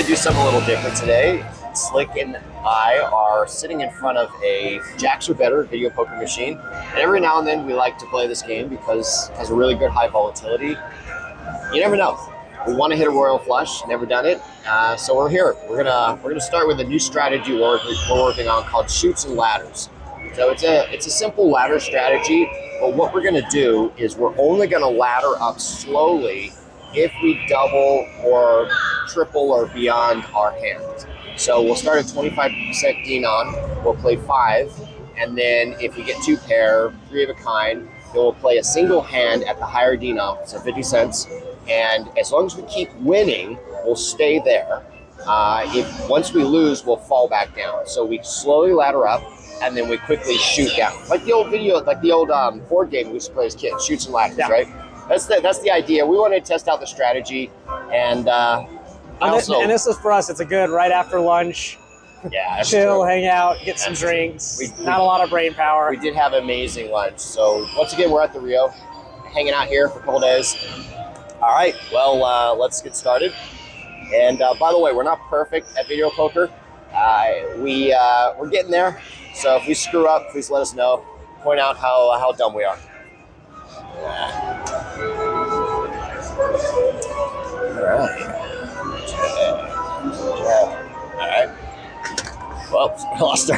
to do something a little different today. Slick and I are sitting in front of a Jacks or Better video poker machine. And every now and then we like to play this game because it has a really good high volatility. You never know. We want to hit a royal flush, never done it. So we're here. We're gonna start with a new strategy we're working on called Chutes and Ladders. So it's a simple ladder strategy, but what we're gonna do is we're only gonna ladder up slowly if we double or triple or beyond our hand. So we'll start at 25% denom, we'll play 5, and then if we get 2 pair, 3 of a kind, then we'll play a single hand at the higher denom, so 50 cents. And as long as we keep winning, we'll stay there. Once we lose, we'll fall back down. So we slowly ladder up, and then we quickly shoot down. Like the old board game we used to play as kids, Chutes and Ladders, yeah. Right? That's the idea. We wanted to test out the strategy, and this is for us. It's a good right after lunch. Yeah, chill, hang out, get some drinks. Not a lot of brain power. We did have an amazing lunch. So once again, we're at the Rio, hanging out here for a couple days. All right, well, let's get started. And by the way, we're not perfect at video poker. We're getting there. So if we screw up, please let us know. Point out how dumb we are. All right. All right. Well, lost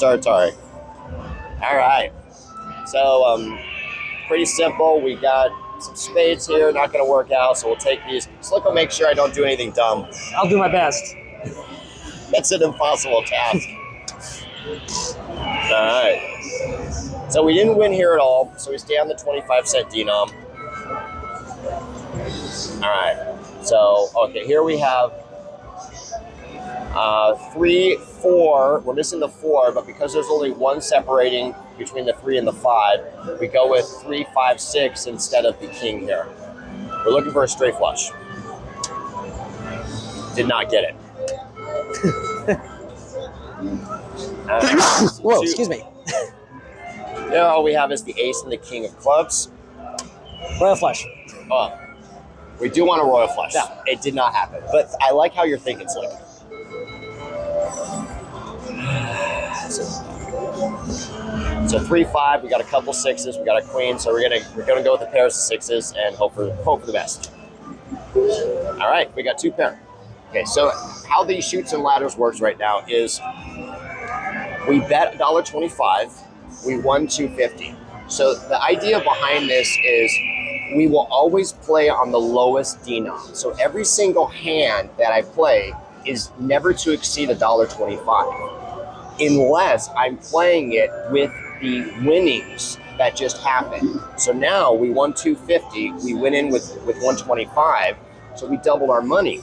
our Atari. All right. So pretty simple. We got some spades here. Not going to work out, so we'll take these. Slick will make sure I don't do anything dumb. I'll do my best. It's an impossible task. All right. So we didn't win here at all, so we stay on the 25-cent denom. All right. So, okay, here we have 3, 4. We're missing the 4, but because there's only one separating between the 3 and the 5, we go with 3, 5, 6 instead of the king here. We're looking for a straight flush. Did not get it. Whoa, excuse me. Now all we have is the ace and the king of clubs. Royal flush. Oh, we do want a royal flush. Yeah. It did not happen, but I like how you're thinking, Slick. So 3, 5. We got a couple 6s. We got a queen. So we're gonna go with the pairs of 6s and hope for the best. All right, we got 2 pair. Okay, so how these Chutes and Ladders works right now is we bet $1.25. We won $2.50. So the idea behind this is we will always play on the lowest denom. So every single hand that I play is never to exceed $1.25, unless I'm playing it with the winnings that just happened. So now we won $2.50. We went in with $1.25, so we doubled our money.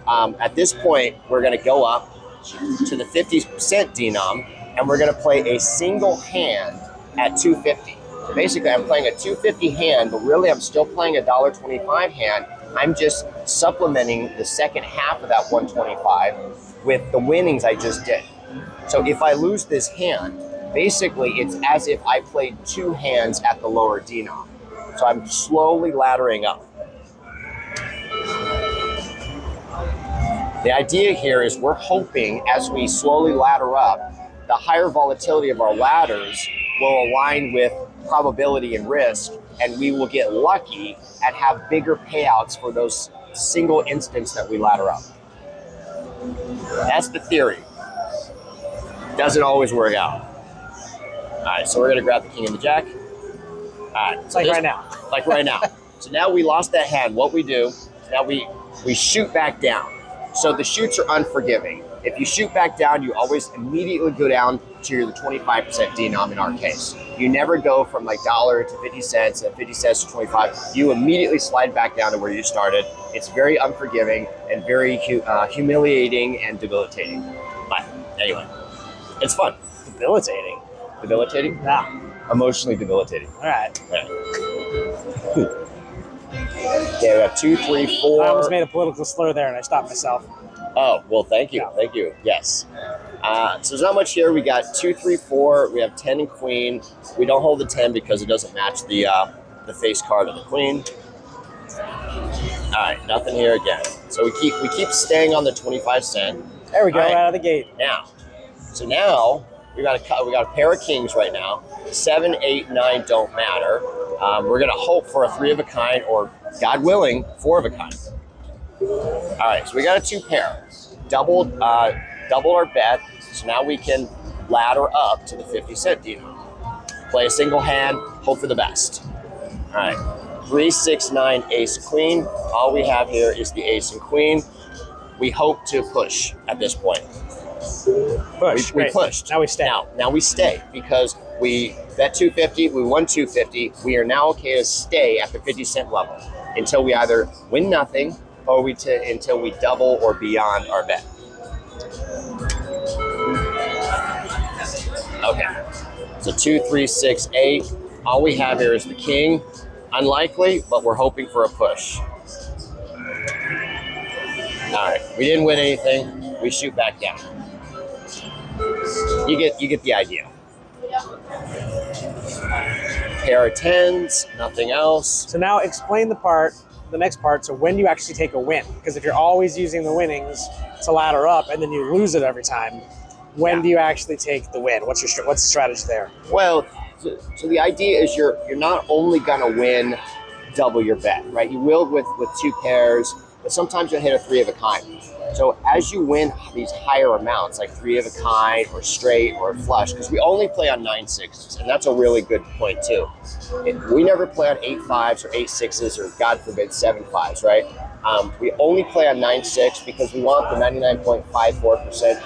At this point, we're going to go up to the 50% denom, and we're going to play a single hand at $2.50. So basically, I'm playing a $2.50 hand, but really I'm still playing a $1.25 hand. I'm just supplementing the second half of that $1.25 with the winnings I just did. So if I lose this hand, basically it's as if I played 2 hands at the lower denom. So I'm slowly laddering up. The idea here is we're hoping as we slowly ladder up, the higher volatility of our ladders will align with probability and risk, and we will get lucky and have bigger payouts for those single instants that we ladder up. That's the theory. Doesn't always work out. All right, so we're gonna grab the king and the jack. All right, so right now. Like right now. So now we lost that hand. What we do, now we shoot back down. So the shoots are unforgiving. If you shoot back down, you always immediately go down to the 25% denom in our case. You never go from like $1 to 50 cents and 50 cents to 25. You immediately slide back down to where you started. It's very unforgiving and very humiliating and debilitating. But anyway, it's fun. Debilitating? Debilitating? Yeah. Emotionally debilitating. All right. Okay, we got 2, 3, 4. I almost made a political slur there and I stopped myself. Oh, well, thank you. Yeah. Thank you. Yes. So there's not much here. We got 2, 3, 4. We have 10 and queen. We don't hold the 10 because it doesn't match the face card of the queen. All All right, nothing here again. So we keep staying on the 25-cent. There we go, right right out of the gate. now. So now we got a pair of kings right now. 7, 8, 9 don't matter. We're gonna hope for a 3 of a kind, or God willing, 4 of a kind. All right, so we got a 2 pair. Doubled our bet. So now we can ladder up to the 50-cent deal. Play a single hand, hope for the best. All right, 3, 6, 9, ace, queen. All we have here is the ace and queen. We hope to push at this point. Push. We pushed. Now we stay. Now we stay because we bet 250. We won 250. We are now okay to stay at the 50-cent level until we either win nothing or until we double or beyond our bet. Okay. So 2, 3, 6, 8. All we have here is the king. Unlikely, but we're hoping for a push. All right. We didn't win anything. We shoot back down. You get the idea. Pair of 10s, nothing else. So now explain the next part. So when do you actually take a win? Because if you're always using the winnings to ladder up and then you lose it every time, when do you actually take the win? What's the strategy there? Well, so the idea is you're not only gonna win double your bet, right? You will with 2 pairs, but sometimes you'll hit a 3 of a kind. So as you win these higher amounts, like 3 of a kind or straight or flush, because we only play on 9 6s, and that's a really good point too. We never play on 8 5s or 8 6s or God forbid 7 5s, right? We only play on 9 6 because we want the 99.54%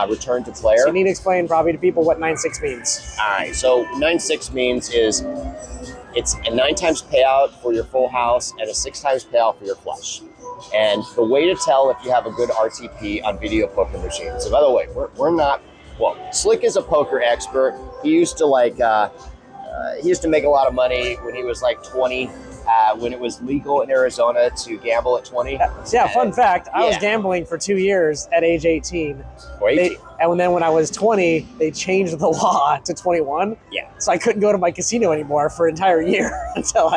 return to player. So you need to explain probably to people what 9-6 means. All right, so 9-6 means it's a 9 times payout for your full house and a 6 times payout for your flush. And the way to tell if you have a good RTP on video poker machines. So by the way, we're not, well, Slick is a poker expert. He used to make a lot of money when he was like 20. When it was legal in Arizona to gamble at 20. Yeah, fun fact, I was gambling for 2 years at age 18. And then when I was 20, they changed the law to 21. Yeah. So I couldn't go to my casino anymore for an entire year until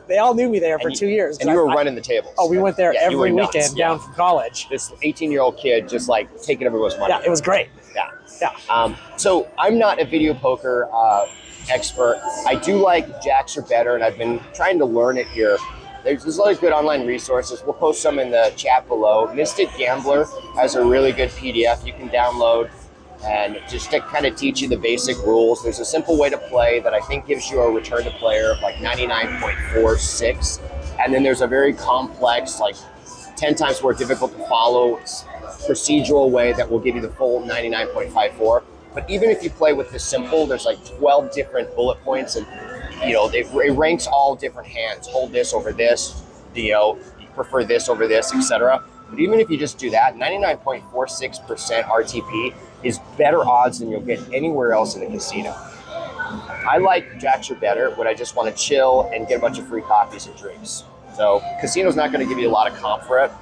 they all knew me there for 2 years. And you were running the tables. Oh, we went there every weekend down from college. This 18-year-old kid just like taking everyone's money. Yeah, it was great. Yeah. So I'm not a video poker expert. I do like jacks or better, and I've been trying to learn it here. There's a lot of good online resources. We'll post some in the chat below. Mystic Gambler has a really good PDF you can download and just to kind of teach you the basic rules. There's a simple way to play that I think gives you a return to player of like 99.46. And then there's a very complex, like 10 times more difficult to follow procedural way that will give you the full 99.54. But even if you play with the simple, there's like 12 different bullet points, and it ranks all different hands. Hold this over this, you prefer this over this, etc. But even if you just do that, 99.46% RTP is better odds than you'll get anywhere else in the casino. I like jacks or better when I just want to chill and get a bunch of free coffees and drinks. So casino's not going to give you a lot of comp for it,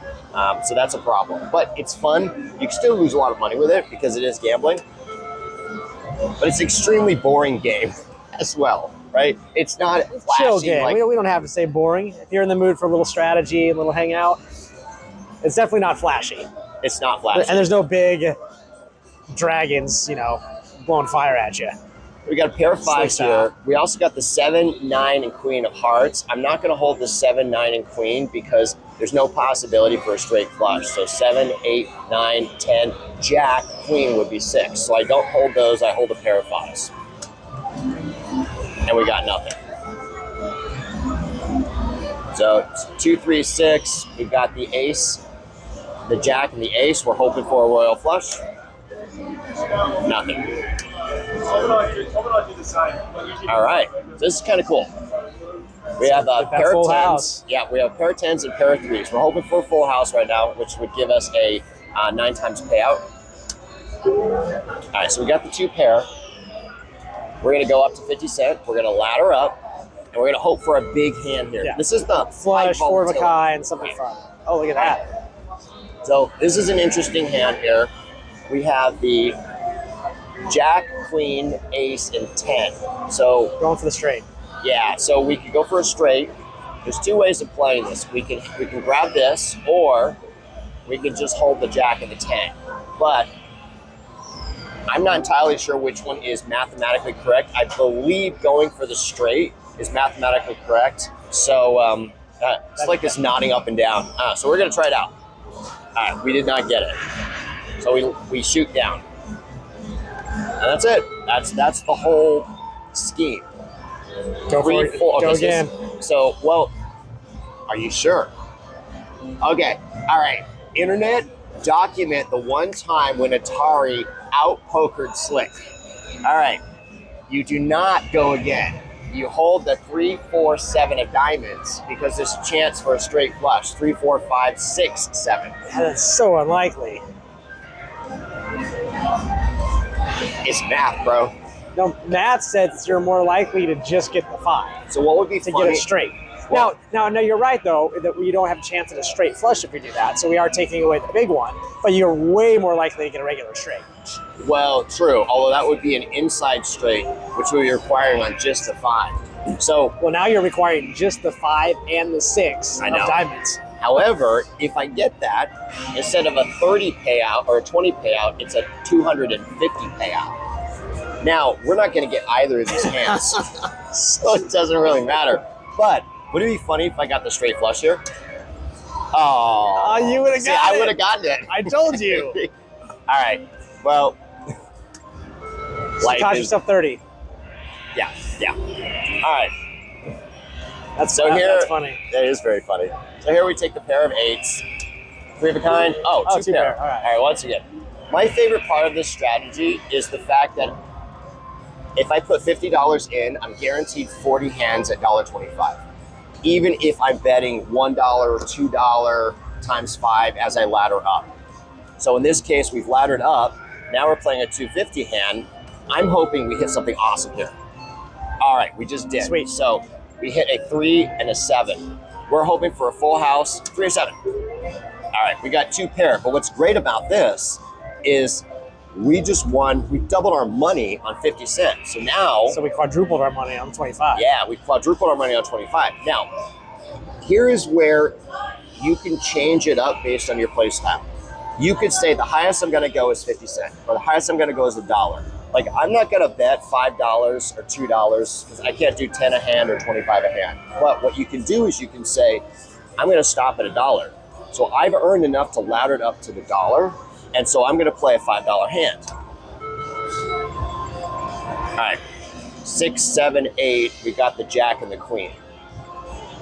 so that's a problem. But it's fun. You can still lose a lot of money with it because it is gambling. But it's an extremely boring game as well, right? It's not flashy. Chill game. We don't have to say boring. If you're in the mood for a little strategy, a little hangout, it's definitely not flashy. It's not flashy. And there's no big dragons, blowing fire at you. We got a pair of 5s here. We also got the 7, 9, and queen of hearts. I'm not going to hold the 7, 9, and queen because there's no possibility for a straight flush. So 7, 8, 9, 10, jack, queen would be 6. So I don't hold those. I hold a pair of 5s. And we got nothing. So 2, 3, 6. We've got the ace, the jack, and the ace. We're hoping for a royal flush. Nothing. All right, this is kind of cool. We have a pair of 10s. Yeah, we have a pair of 10s and a pair of 3s. We're hoping for a full house right now, which would give us a 9 times payout. All right, so we got the 2 pair. We're going to go up to 50 cent. We're going to ladder up, and we're going to hope for a big hand here. Yeah. This is the flush, 4 of a kind, something fun. Oh, look at that. So this is an interesting hand here. We have the jack, queen, ace, and 10. So going for the straight. Yeah, so we could go for a straight. there's two ways of playing this. We can grab this, or we can just hold the jack and the 10. But I'm not entirely sure which one is mathematically correct. I believe going for the straight is mathematically correct. So it's like this nodding up and down. So we're gonna try it out. All right, we did not get it. So we shoot down. And that's it. That's the whole scheme. Go for it. Go again. So, well, are you sure? Okay, all right. Internet, document the one time when Atari out-pokered Slick. All right, you do not go again. You hold the 3, 4, 7 of diamonds because there's a chance for a straight flush. 3, 4, 5, 6, 7. That's so unlikely. It's math, bro. No, math says you're more likely to just get the 5. So what would be to funny? Get it straight? Well, now, you're right though that we don't have a chance at a straight flush if we do that. So we are taking away the big one, but you're way more likely to get a regular straight. Well, true. Although that would be an inside straight, which would be requiring on just the 5. So, well, now you're requiring just the 5 and the 6 of diamonds. However, if I get that, instead of a 30 payout or a 20 payout, it's a 250 payout. Now, we're not going to get either of these hands, so it doesn't really matter. But would it be funny if I got the straight flush here? Oh, you would have gotten it. I would have gotten it. I told you. All right. Well, so cost yourself 30. Yeah. All right. That's funny. That is very funny. So here we take the pair of 8s. 3 of a kind. Oh, two pair. All right. All right, once again. My favorite part of this strategy is the fact that if I put $50 in, I'm guaranteed 40 hands at $1.25. Even if I'm betting $1 or $2 times 5 as I ladder up. So in this case, we've laddered up. Now we're playing a 250 hand. I'm hoping we hit something awesome here. All right, we just did. Sweet. So we hit a 3 and a 7. We're hoping for a full house, 3 or 7. All right, we got 2 pair. But what's great about this is we just won, we doubled our money on 50 cents. So now... So we quadrupled our money on 25. Yeah, we quadrupled our money on 25. Now, here is where you can change it up based on your play style. You could say the highest I'm gonna go is 50 cents, or the highest I'm gonna go is $1. Like, I'm not gonna bet $5 or $2 because I can't do 10 a hand or 25 a hand. But what you can do is you can say, I'm gonna stop at $1. So I've earned enough to ladder it up to the $1, and so I'm gonna play a $5 hand. All right, 6, 7, 8, we got the jack and the queen.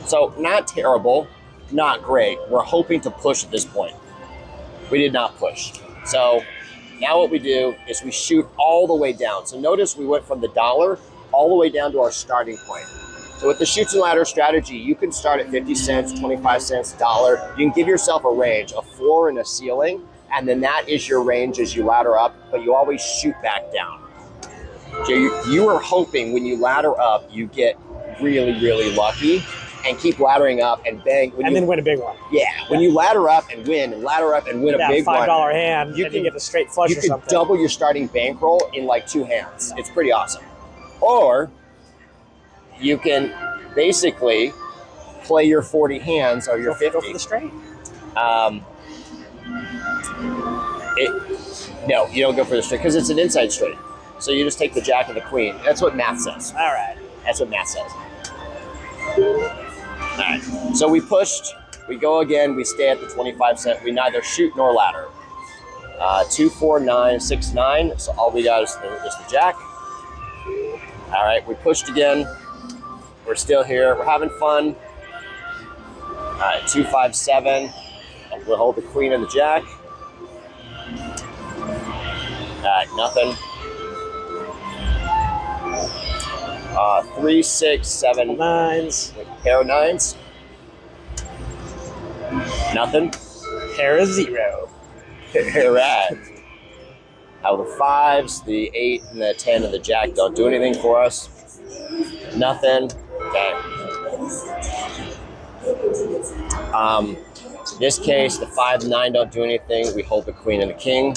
So not terrible, not great. We're hoping to push at this point. We did not push. So now what we do is we shoot all the way down. So notice we went from the $1 all the way down to our starting point. So with the Chutes and Ladder strategy, you can start at 50 cents, 25 cents, $1. You can give yourself a range, a floor and a ceiling, and then that is your range as you ladder up, but you always shoot back down. So you are hoping when you ladder up, you get really, really lucky and keep laddering up and bang. Then win a big one. Yeah, when you ladder up and win, and ladder up and win a big one. $5 hand, you can get a straight flush or something. You can double your starting bankroll in like 2 hands. It's pretty awesome. Or you can basically play your 40 hands or your 50. Go for the straight. No, you don't go for the straight because it's an inside straight. So you just take the jack and the queen. That's what math says. All right. That's what math says. All right. So we pushed. We go again. We stay at the 25 cent. We neither shoot nor ladder. 2, 4, 9, 6, 9. So all we got is the jack. All right. We pushed again. We're still here. We're having fun. All right. 2, 5, 7. We'll hold the queen and the jack. All right. Nothing. 3, 6, 7. Nines. Pair of 9s. Nothing. Pair of 0. Right. How the 5s, the 8, and the 10, and the jack don't do anything for us. Nothing. Okay. In this case, the 5 and 9 don't do anything. We hold the queen and the king.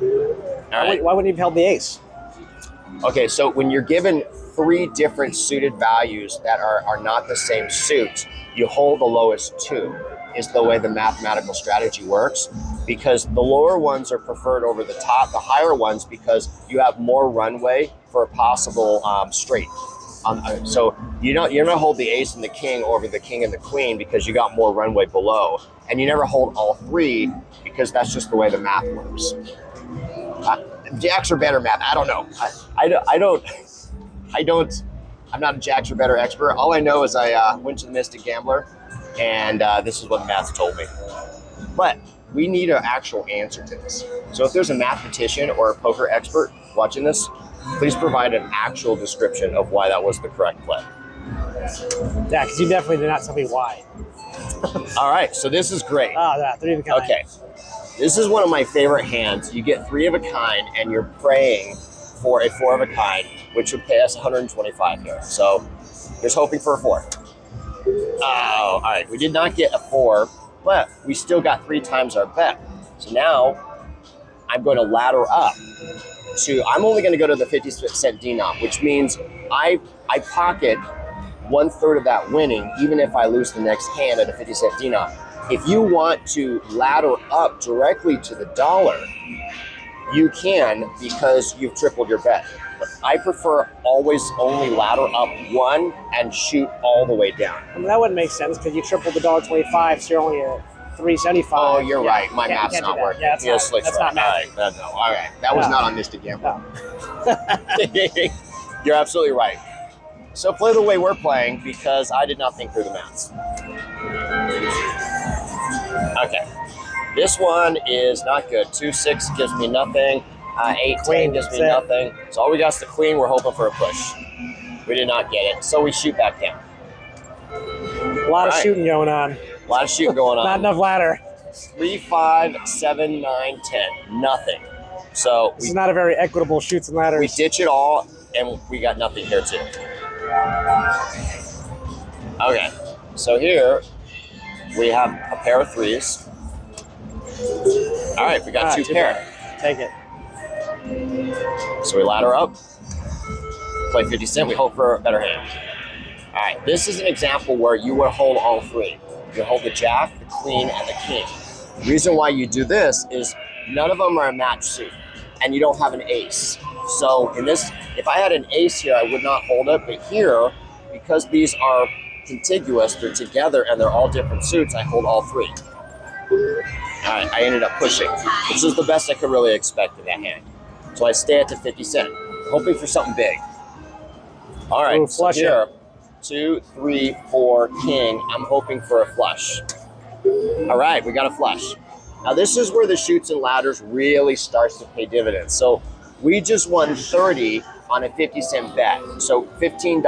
All right. Why wouldn't you have held the ace? Okay, so when you're given 3 different suited values that are not the same suit, you hold the lowest 2, is the way the mathematical strategy works, because the lower ones are preferred over the higher ones, because you have more runway for a possible straight. So you don't hold the ace and the king over the king and the queen because you got more runway below, and you never hold all 3 because that's just the way the math works. Jacks are better math. I don't know. I'm not a jacks or better expert. All I know is I went to the Mystic Gambler, and this is what the math told me. But we need an actual answer to this. So if there's a mathematician or a poker expert watching this, please provide an actual description of why that was the correct play. Yeah, because you definitely did not tell me why. All right, so this is great. Oh, yeah, 3 of a kind. Okay, this is one of my favorite hands. You get 3 of a kind, and you're praying for a 4 of a kind, which would pay us 125 here. So here's hoping for a 4. Oh, all right, we did not get a 4, but we still got 3 times our bet. So now I'm going to ladder up I'm only going to go to the 50-cent denom, which means I pocket 1/3 of that winning, even if I lose the next hand at a 50-cent denom. If you want to ladder up directly to the dollar, you can, because you've tripled your bet. But I prefer always only ladder up 1 and shoot all the way down. I mean, that wouldn't make sense because you tripled the $1.25, so you're only at $3.75. Oh, you're right. My math's not working. Yeah, that's not math. All right. No. All right. That was not on Mystic Gambler. No. You're absolutely right. So play the way we're playing, because I did not think through the maths. Okay. This one is not good. 2-6 gives me nothing. 8-10 gives me nothing. So all we got is the queen. We're hoping for a push. We did not get it. So we shoot back down. A lot of shooting going on. A lot of shooting going on. Not enough ladder. 3, 5, 7, 9, 10. Nothing. So this is not a very equitable Chutes and Ladders. We ditch it all, and we got nothing here too. Okay. So here we have a pair of 3s. All right, we got 2 pair. Take it. So we ladder up, play 50 cent, we hope for a better hand. All right, this is an example where you would hold all 3. You hold the jack, the queen, and the king. The reason why you do this is none of them are a match suit, and you don't have an ace. So in this, if I had an ace here, I would not hold it, but here, because these are contiguous, they're together, and they're all different suits, I hold all 3. All right, I ended up pushing. This is the best I could really expect in that hand. So I stay at the 50 cent, hoping for something big. All right, ooh, so here, 2, 3, 4, king. I'm hoping for a flush. All right, we got a flush. Now this is where the Chutes and Ladders really starts to pay dividends. So we just won 30 on a 50-cent bet, so $15.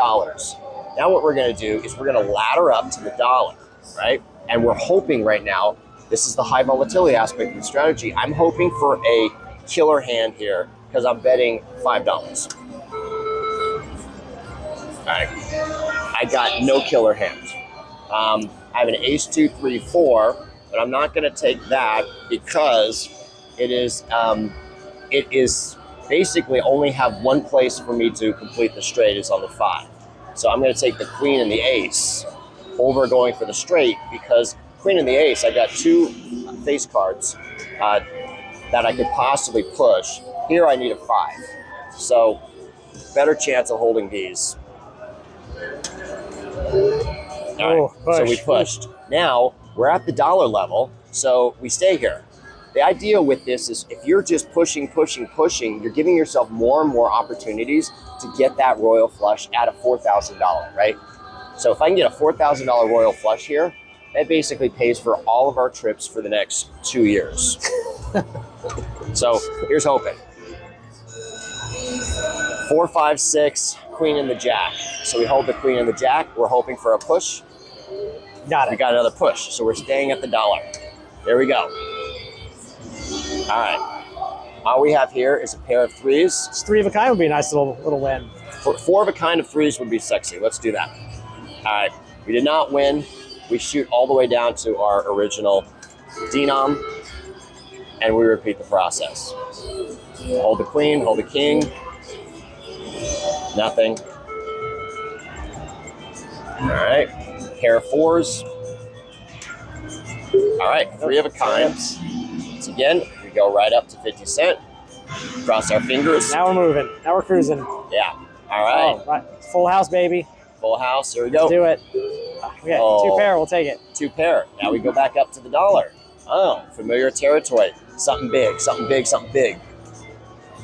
Now what we're gonna do is we're gonna ladder up to the dollar, right? And we're hoping right now, this is the high volatility aspect of the strategy. I'm hoping for a killer hand here because I'm betting $5. All right, I got no killer hand. I have an ace, 2, 3, 4, but I'm not gonna take that because it is basically only have one place for me to complete the straight is on the 5. So I'm gonna take the queen and the ace over going for the straight because queen and the ace, I got 2 face cards that I could possibly push. Here I need a 5. So better chance of holding these. All right, so we pushed. Now we're at the dollar level, so we stay here. The idea with this is if you're just pushing, you're giving yourself more and more opportunities to get that royal flush at a $4,000, right? So if I can get a $4,000 royal flush here, that basically pays for all of our trips for the next 2 years. So here's hoping. 4, 5, 6, queen and the jack. So we hold the queen and the jack. We're hoping for a push. Got it. We got another push. So we're staying at the dollar. There we go. All right. All we have here is a pair of 3s. This 3 of a kind would be a nice little win. 4 of a kind of 3s would be sexy. Let's do that. All right. We did not win. We shoot all the way down to our original denom, and we repeat the process. Hold the queen, hold the king. Nothing. All right, pair of fours. All right, three of a kind. Once again, we go right up to 50 cent. Cross our fingers. Now we're moving. Now we're cruising. Yeah. All right. Oh, right. Full house, baby. Full house. Here we go. Let's do it. Okay, two pair. We'll take it. Two pair. Now we go back up to the dollar. Oh, familiar territory. Something big, something big, something big.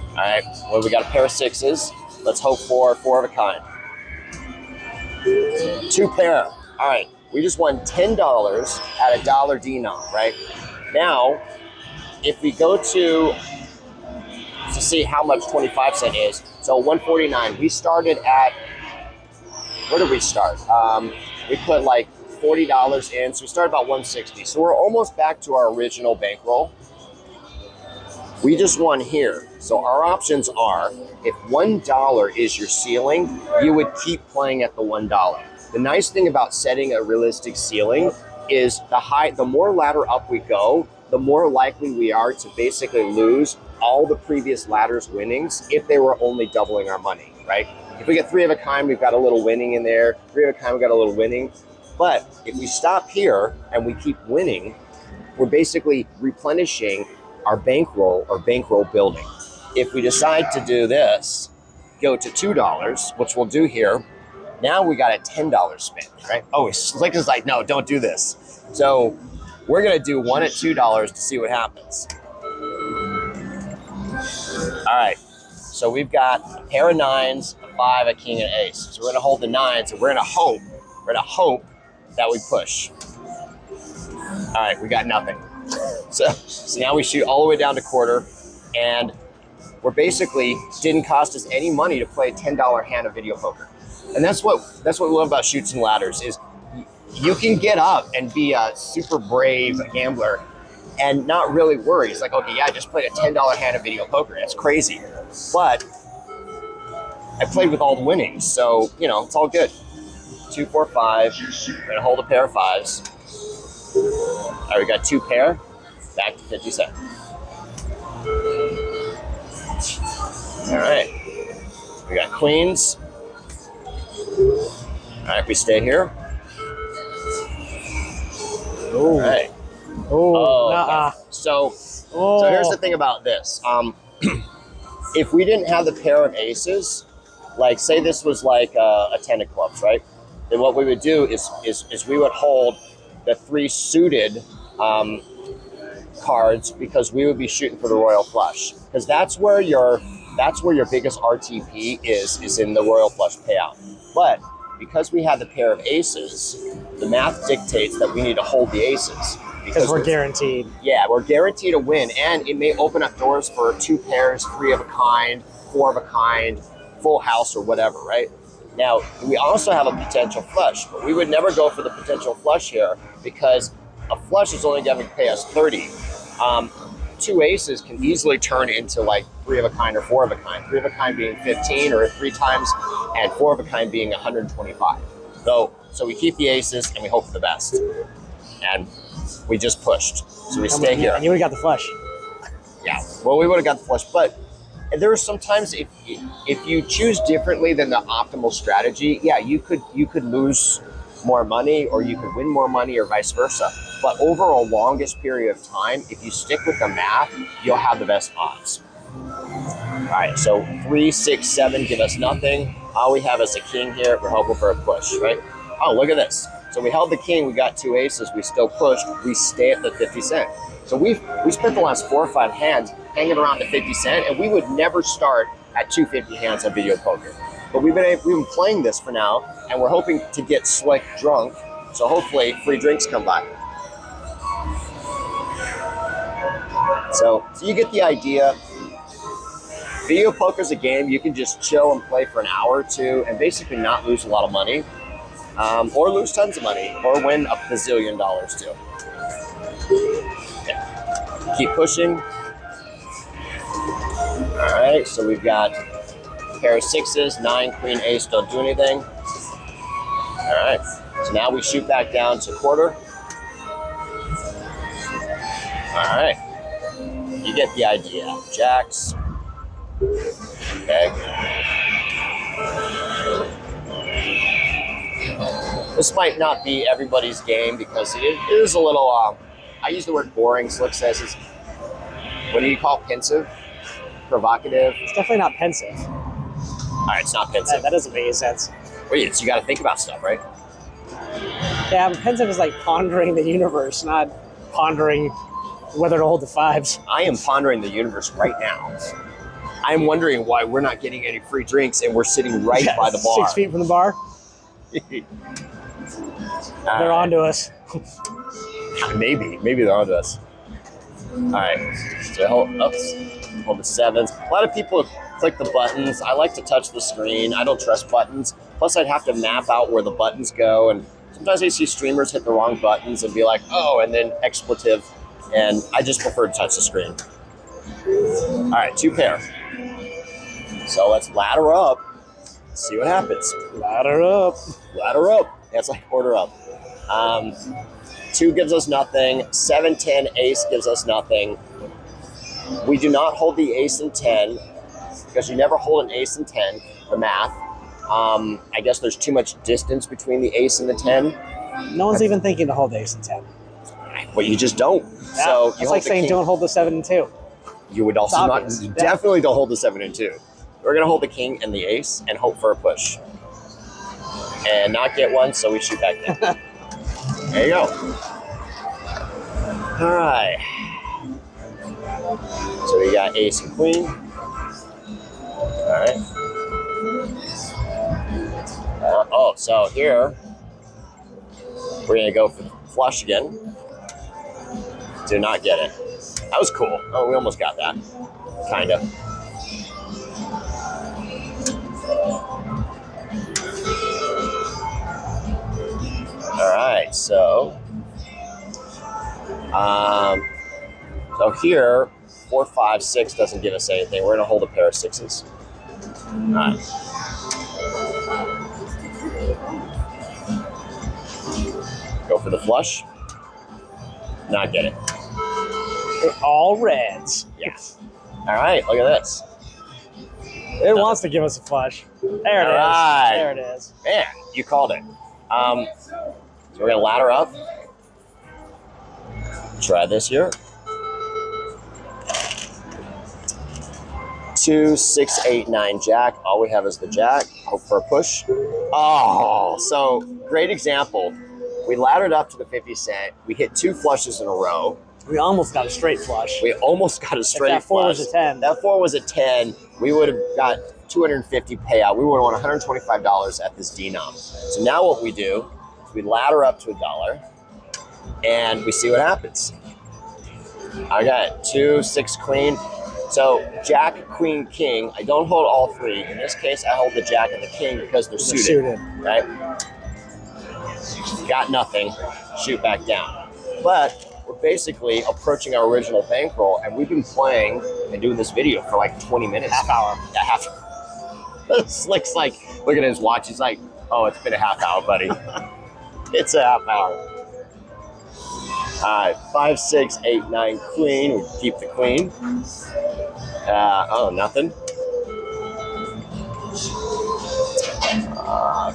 All right. Well, we got a pair of sixes. Let's hope for four of a kind. Two pair. All right. We just won $10 at a dollar denom, right? Now, if we go to see how much 25 cent is, so 149. We started at, where did we start? We put like $40 in, so we started about 160. So we're almost back to our original bankroll. We just won here. So our options are, if $1 is your ceiling, you would keep playing at the $1. The nice thing about setting a realistic ceiling is the more ladder up we go, the more likely we are to basically lose all the previous ladder's winnings if they were only doubling our money, right? If we get three of a kind, we've got a little winning in there. Three of a kind, we've got a little winning. But if we stop here and we keep winning, we're basically replenishing our bankroll or bankroll building. If we decide to do this, go to $2, which we'll do here, now we got a $10 spin, right? Oh, Slick is like, no, don't do this. So we're gonna do one at $2 to see what happens. All right, so we've got a pair of nines, a five, a king, and an ace. So we're gonna hold the nines, and we're gonna hope that we push. All right, we got nothing. So now we shoot all the way down to quarter, and we're basically didn't cost us any money to play a $10 hand of video poker. And that's what we love about Chutes and Ladders is you can get up and be a super brave gambler and not really worry. It's like, okay, yeah, I just played a $10 hand of video poker. That's crazy. But I played with all the winnings, so, you know, it's all good. 2, 4, 5. We're going to hold a pair of fives. All right, we got two pair. Back to 50 cents. All right. We got queens. All right, we stay here. All right. So here's the thing about this. If we didn't have the pair of aces, like say this was like a 10 of clubs, right? Then what we would do is we would hold the three suited cards because we would be shooting for the royal flush, because that's where your biggest RTP is in the royal flush payout. But because we have the pair of aces, the math dictates that we need to hold the aces. Because we're guaranteed. Yeah, we're guaranteed to win, and it may open up doors for two pairs, three of a kind, four of a kind, full house, or whatever, right? Now, we also have a potential flush, but we would never go for the potential flush here because a flush is only going to pay us 30. Two aces can easily turn into like three of a kind or four of a kind. Three of a kind being 15 or 3 times, and four of a kind being 125. So we keep the aces and we hope for the best. And we just pushed, so we stay here. And you would have got the flush. Yeah, well, we would have got the flush, but there are sometimes if you choose differently than the optimal strategy, yeah, you could lose more money or you could win more money or vice versa. But over a longest period of time, if you stick with the math, you'll have the best odds. All right, so 3, 6, 7 give us nothing. All we have is a king here. We're hoping for a push, right? Oh, look at this. So we held the king, we got two aces, we still pushed, we stay at the 50 cent. So we spent the last 4 or 5 hands hanging around the 50 cent, and we would never start at 250 hands on video poker. But we've been playing this for now, and we're hoping to get Slick drunk, so hopefully free drinks come by. So you get the idea. Video poker's a game you can just chill and play for an hour or two and basically not lose a lot of money. Or lose tons of money, or win a bazillion dollars too. Okay. Keep pushing. All right, so we've got a pair of sixes, 9, queen, ace, don't do anything. All right, so now we shoot back down to quarter. All right, you get the idea. Jacks. Okay. This might not be everybody's game because it is a little, I use the word boring. Slick says it's, what do you call it? Pensive? Provocative? It's definitely not pensive. All right, it's not pensive. That doesn't make any sense. Wait, so you got to think about stuff, right? Yeah, but pensive is like pondering the universe, not pondering whether to hold the fives. I am pondering the universe right now. I'm wondering why we're not getting any free drinks and we're sitting right by the bar. 6 feet from the bar. They're on to us. Maybe they're on to us. All right, so hold the sevens. A lot of people click the buttons. I like to touch the screen. I don't trust buttons. Plus, I'd have to map out where the buttons go, and sometimes I see streamers hit the wrong buttons and be like, "Oh," and then expletive. And I just prefer to touch the screen. All right, 2 pair. So let's ladder up. See what happens. Ladder up. Ladder up. That's like order up. 2 gives us nothing. 7, 10, ace gives us nothing. We do not hold the ace and 10 because you never hold an ace and 10, the math. I guess there's too much distance between the ace and the 10. No one's even thinking to hold the ace and 10. But you just don't. Yeah, So it's like saying don't hold the 7 and 2. You would also not, obvious. definitely don't hold the 7 and 2. We're going to hold the king and the ace and hope for a push. And not get one, so we shoot back down. There you go. All right. So we got ace and queen. All right. So here, we're going to go for the flush again. Did not get it. That was cool. Oh, we almost got that. Kind of. All right, so here, 4, 5, 6 doesn't give us anything. We're gonna hold a pair of 6s. All right. Go for the flush. Not get it. All reds. Yes. All right, look at this. It wants to give us a flush. There it is. Right. There it is. Man, you called it. So we're gonna ladder up. Try this here. 2, 6, 8, 9, jack. All we have is the jack. Hope for a push. Oh, so great example. We laddered up to the 50 cent. We hit 2 flushes in a row. We almost got a straight flush. We almost got a straight if that 4 flush. was a 10. That 4 was a 10. We would have got 250 payout. We would have won $125 at this denom. So now what we do is we ladder up to $1 and we see what happens. I got 2, 6, queen. So jack, queen, king. I don't hold all 3. In this case, I hold the jack and the king because they're suited. Right? Got nothing. Shoot back down. But we're basically approaching our original bankroll, and we've been playing and doing this video for like 20 minutes. Half hour. Yeah, half hour. Slick's like, look at his watch. He's like, oh, it's been a half hour, buddy. It's a half hour. All right, 5, 6, 8, 9, queen. We keep the queen. Nothing.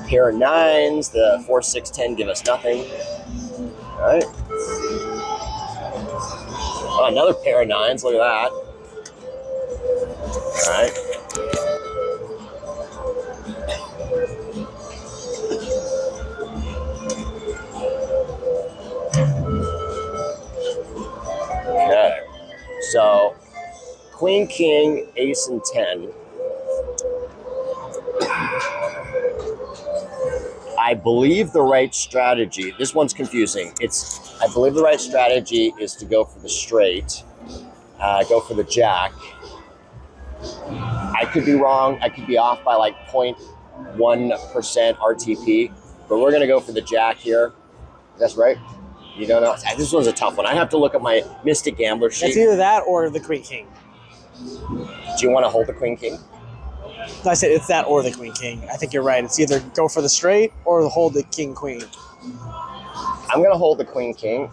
Pair of 9s. The 4, 6, 10 give us nothing. All right. Oh, another pair of 9s. Look at that. All right. Okay. So, queen, king, ace, and 10. I believe the right strategy, this one's confusing. I believe the right strategy is to go for the straight, go for the jack. I could be wrong. I could be off by like 0.1% RTP, but we're going to go for the jack here. That's right. You don't know. This one's a tough one. I have to look at my Mystic Gambler sheet. It's either that or the queen king. Do you want to hold the queen king? I said it's that or the queen king. I think you're right. It's either go for the straight or hold the king queen. I'm going to hold the queen king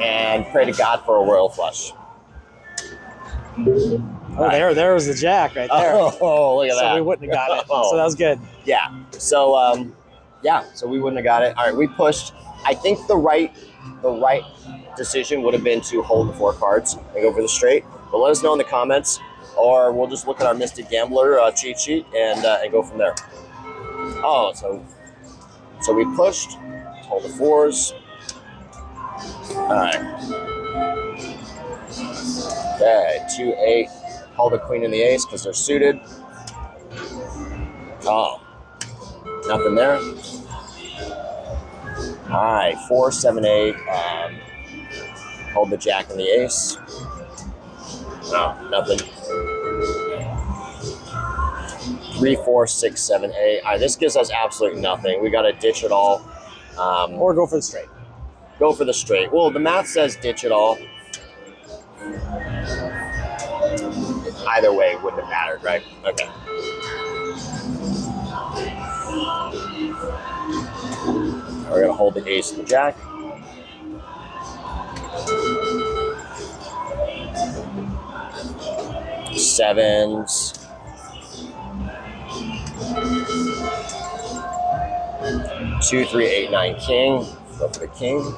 and pray to God for a royal flush. Oh, right. There was the jack right there. Oh, look at that. So we wouldn't have got it. So that was good. Yeah. So Yeah, so we wouldn't have got it. All right, we pushed. I think the right decision would have been to hold the 4 cards and go for the straight. But let us know in the comments, or we'll just look at our Mystic Gambler cheat sheet and go from there. Oh, so we pushed, hold the 4s. All right. Okay, 2-8. Hold the queen and the ace because they're suited. Oh, nothing there. All right, 4-7-8. Hold the jack and the ace. No, nothing. 3-4-6-7-8. All right, this gives us absolutely nothing. We got to ditch it all. Or go for the straight. Go for the straight. Well, the math says ditch it all. Either way, it wouldn't have mattered, right? Okay. We're going to hold the ace and the jack. Sevens. 2, 3, 8, 9, king. Go for the king.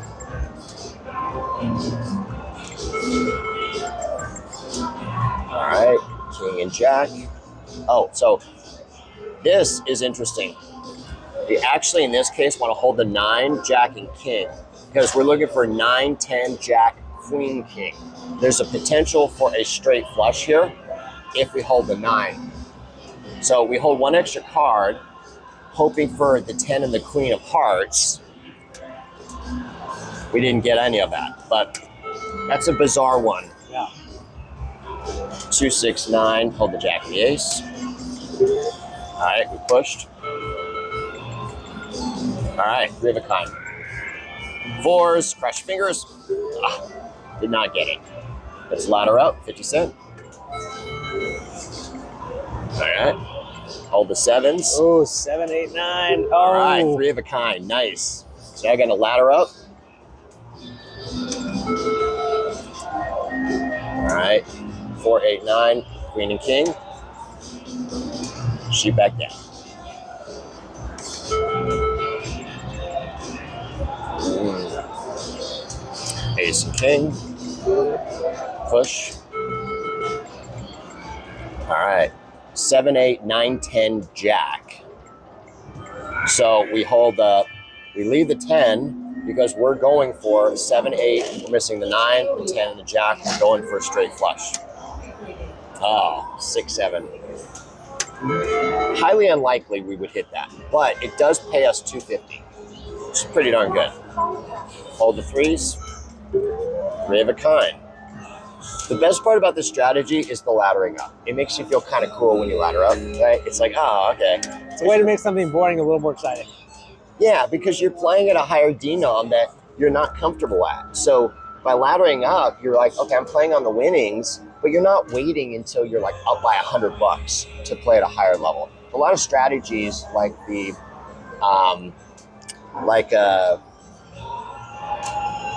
All right, king and jack. Oh, so this is interesting. We actually, in this case, want to hold the 9, jack, and king because we're looking for 9, 10, jack, queen, king. There's a potential for a straight flush here if we hold the 9. So we hold 1 extra card, hoping for the 10 and the queen of hearts. We didn't get any of that, but that's a bizarre one. Yeah. 2, 6, 9, hold the jack and the ace. All right, we pushed. All right, 3 of a kind. 4s, crush fingers. Did not get it. Let's ladder up, 50 cent. All right, hold the 7s. Oh, 7, 8, 9. Oh. All right, 3 of a kind, nice. So I got to ladder up. All right, 4, 8, 9, queen and king. Shoot back down. Ace and king. Push. All right, 7, 8, 9, 10, jack. So we hold we leave the 10 because we're going for 7, 8. We're missing the 9, the 10, and the jack. We're going for a straight flush. Oh, 6, 7. Highly unlikely we would hit that, but it does pay us $250, which is pretty darn good. Hold the 3s. 3 of a kind. The best part about this strategy is the laddering up. It makes you feel kind of cool when you ladder up, right? It's like, oh, okay. It's a way to make something boring a little more exciting. Yeah, because you're playing at a higher denom that you're not comfortable at. So by laddering up, you're like, okay, I'm playing on the winnings, but you're not waiting until you're like up by $100 to play at a higher level. A lot of strategies like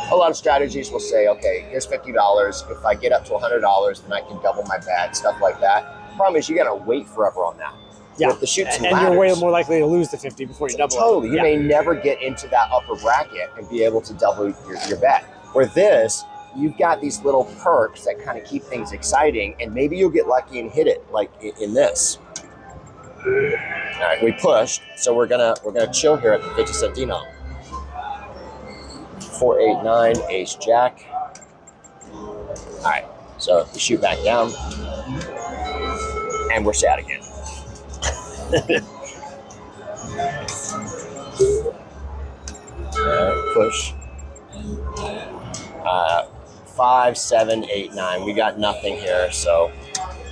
a lot of strategies will say, okay, here's $50. If I get up to $100, then I can double my bet, stuff like that. Problem is, you got to wait forever on that. Yeah, With the chutes and you're ladders, way more likely to lose the 50 before you double totally. it. You may never get into that upper bracket and be able to double your bet. Where this, you've got these little perks that kind of keep things exciting, and maybe you'll get lucky and hit it, like in this. All right, we pushed, so we're gonna chill here at the 50 cent denom. 4, 8, 9, ace, jack. All right, so we shoot back down, and we're sad again. Push. 5, 7, 8, 9. We got nothing here, so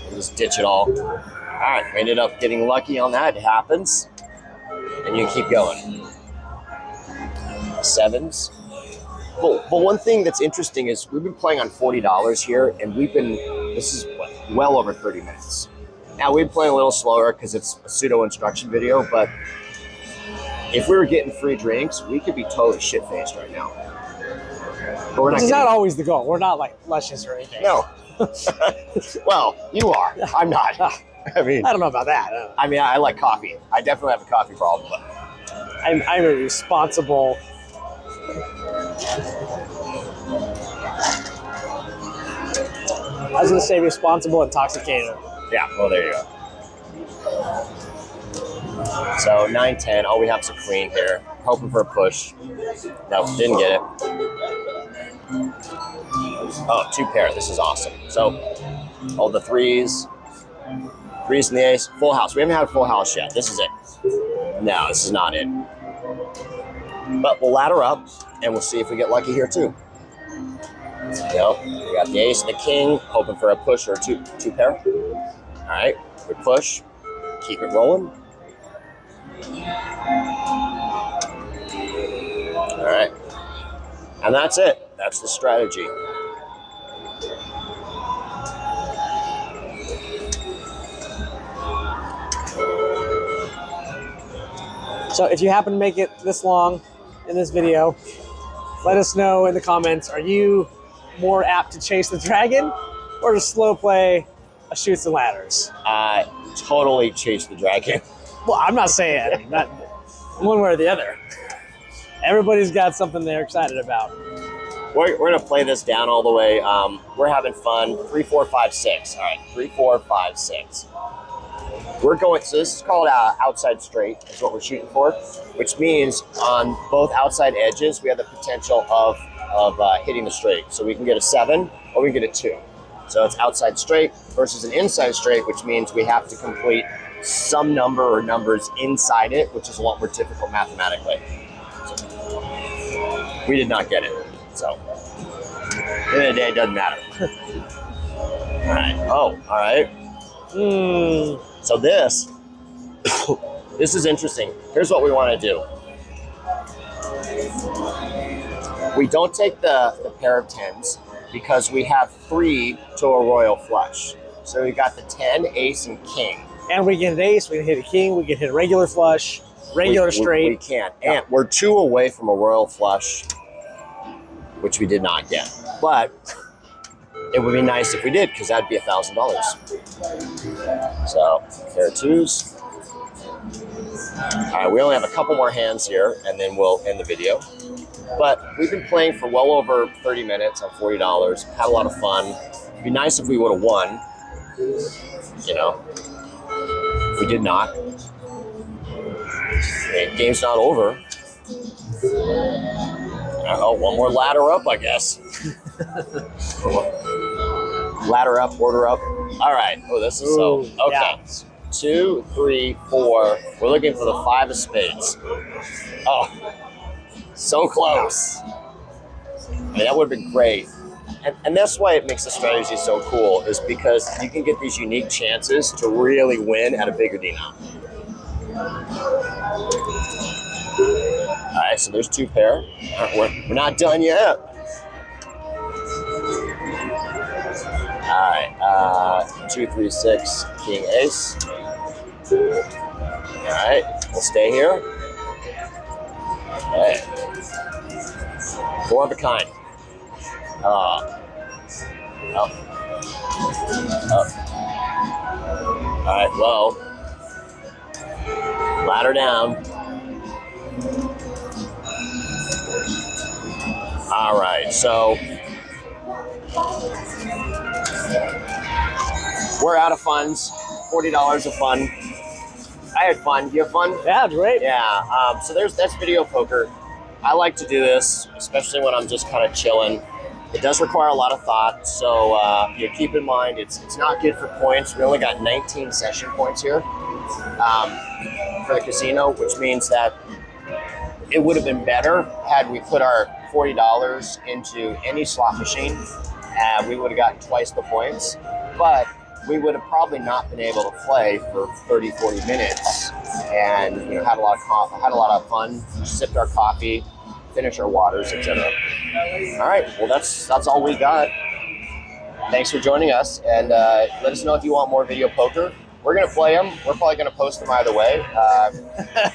we'll just ditch it all. All right, we ended up getting lucky on that. It happens, and you keep going. 7s. But one thing that's interesting is we've been playing on $40 here, and this is well over 30 minutes. Now, we've been playing a little slower because it's a pseudo instruction video, but if we were getting free drinks, we could be totally shit-faced right now. But we're not. Which is not always the goal. We're not like luscious or anything. No. Well, you are. I'm not. I mean, I don't know about that. I like coffee. I definitely have a coffee problem, but I'm a responsible. I was gonna say responsible intoxicator. Yeah, well, there you go. So 9-10. Oh, we have some queen here. Hoping for a push. No, didn't get it. Oh, 2 pair. This is awesome. So, all the threes and the ace. Full house. We haven't had a full house yet. This is it. No, this is not it. But we'll ladder up, and we'll see if we get lucky here, too. Yep. We got the ace and the king. Hoping for a push or a two pair. All right. We push. Keep it rolling. All right. And that's it. That's the strategy. So if you happen to make it this long in this video, let us know in the comments, are you more apt to chase the dragon or to slow play a Chutes and Ladders? Totally chase the dragon. Well, I'm not saying not one way or the other. Everybody's got something they're excited about. We're going to play this down all the way. We're having fun. 3, 4, 5, 6. All right, 3, 4, 5, 6. We're going, so this is called outside straight, is what we're shooting for, which means on both outside edges, we have the potential of hitting the straight. So we can get a 7 or we can get a 2. So it's outside straight versus an inside straight, which means we have to complete some number or numbers inside it, which is a lot more difficult mathematically. So we did not get it. So at the end of the day, it doesn't matter. All right. Oh, all right. So this is interesting. Here's what we want to do. We don't take the pair of 10s because we have 3 to a royal flush. So we got the 10, ace, and king. And we get an ace, we can hit a king, we can hit a regular flush, regular straight. We can't. And we're 2 away from a royal flush, which we did not get. But it would be nice if we did, because that'd be $1,000. So, pair of 2s. All right, we only have a couple more hands here, and then we'll end the video. But we've been playing for well over 30 minutes on $40. Had a lot of fun. It'd be nice if we would have won. You know, we did not. The game's not over. Oh, one more ladder up, I guess. Ladder up, order up. All right. Oh, this is so okay. Yeah. 2, 3, 4. We're looking for the 5 of spades. Oh, so close. I mean, that would have been great. And that's why it makes the strategy so cool, is because you can get these unique chances to really win at a bigger denom. All right, so there's 2 pair. We're not done yet. All right, 2, 3, 6, king, ace. All right, we'll stay here. Okay. 4 of a kind. Up. All right, well, ladder down. All right, so we're out of funds. $40 of fun. I had fun. You have fun? Yeah, great. Yeah. So that's video poker. I like to do this, especially when I'm just kind of chilling. It does require a lot of thought, so you keep in mind it's not good for points. We only got 19 session points here for the casino, which means that it would have been better had we put our $40 into any slot machine. We would have gotten twice the points, but we would have probably not been able to play for 30, 40 minutes and had a lot of fun, sipped our coffee, finished our waters, etc. All right, well that's all we got. Thanks for joining us, and let us know if you want more video poker. We're gonna play them. We're probably gonna post them either way.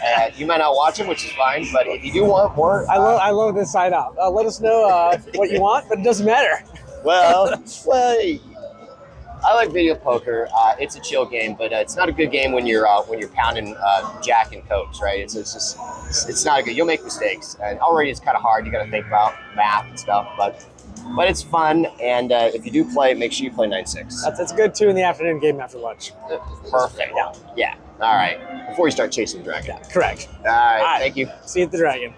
And you might not watch them, which is fine. But if you do want more, I love this side up. Let us know what you want, but it doesn't matter. well, I like video poker. It's a chill game, but it's not a good game when you're pounding jack and coach, right? It's not a good. You'll make mistakes, and already it's kind of hard. You got to think about math and stuff, but it's fun. And if you do play, make sure you play 9-6. That's good too in the afternoon game after lunch. Perfect. Yeah. All right. Before you start chasing the dragon. Yeah, correct. All right. Thank you. See you at the Dragon.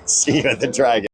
See you at the dragon.